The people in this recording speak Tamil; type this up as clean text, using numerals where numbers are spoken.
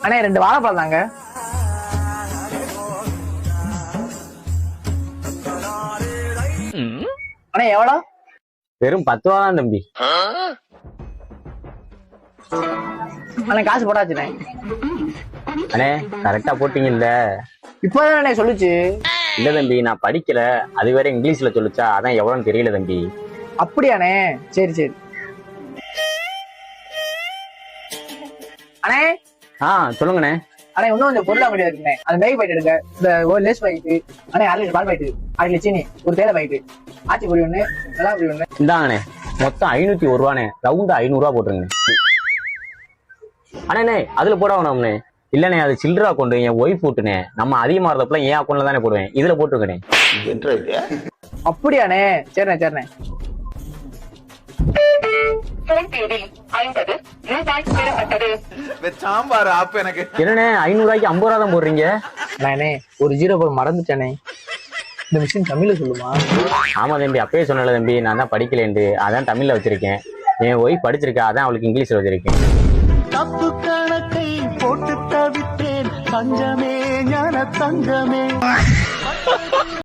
அண்ணே 2 வாழைப்பழம் தாங்க. அண்ணே எவ்வளோ? வெறும் 10 ரூபா தான் தம்பி. அண்ணே காசு போட்டாச்சுண்ணே. அண்ணே கரெக்டா போட்டீங்கல்ல? இப்போதான் சொல்லுச்சு. இல்ல தம்பி, நான் படிக்கல, அது வேற இங்கிலீஷ்ல சொல்லுச்சா, அதான் எவ்வளவுன்னு தெரியல தம்பி. அப்படியாண்ணே? சரி சரி. அண்ணே சொல்லுங்கண்ணே. அண்ணே இன்னும் கொஞ்சம் பொருளா வேண்டியது இருக்குண்ணே. அந்த மேகி பாக்கெட் எடுங்க. இந்த ஒரு லேஸ் பாக்கெட்டு அண்ணே, 1/2 லிட்டர் பால் பாக்கெட்டு, 1/2 லிட்டர் சீனி, ஒரு தேயிலை பாக்கெட்டு, ஆச்சி பொடி ஒண்ணு, மிளகா பொடி ஒண்ணு. இந்தாங்கண்ணே, மொத்தம் 501 ரூபாண்ணே. ரவுண்டா 500 ரூபா போட்டுருங்க. அண்ணே அதுல போட வேணாம்ண்ணே. இல்லண்ணே, அது சில்லற அக்கௌண்ட், என் ஒய்ஃப் போட்டுனே. நம்ம அதிகமா இருந்தப்பல என் அக்கௌண்ட்ல தானே போடுவேன், இதுல போட்டுருக்கனே. அப்படியாண்ணே? சரிண்ணே சரிண்ணே. என்னண்ணே 500 ரூபாய்க்கு 50 ரூபா தான் போடுறீங்க? நானே ஒரு 0 போட மறந்துட்டேனே. இந்த மிஷின் தமிழ்ல சொல்லுமா? ஆமா தம்பி, அப்பயே சொன்னல தம்பி, நான் தான் படிக்கலேண்டு, அதான் தமிழ்ல வச்சிருக்கேன். என் ஒய்ஃப் படிச்சிருக்கா, அதான் அவளுக்கு இங்கிலீஷ்ல வச்சிருக்கேன். தப்பு கணக்கை போட்டு தவித்தேன், தங்கமே ஞான தங்கமே.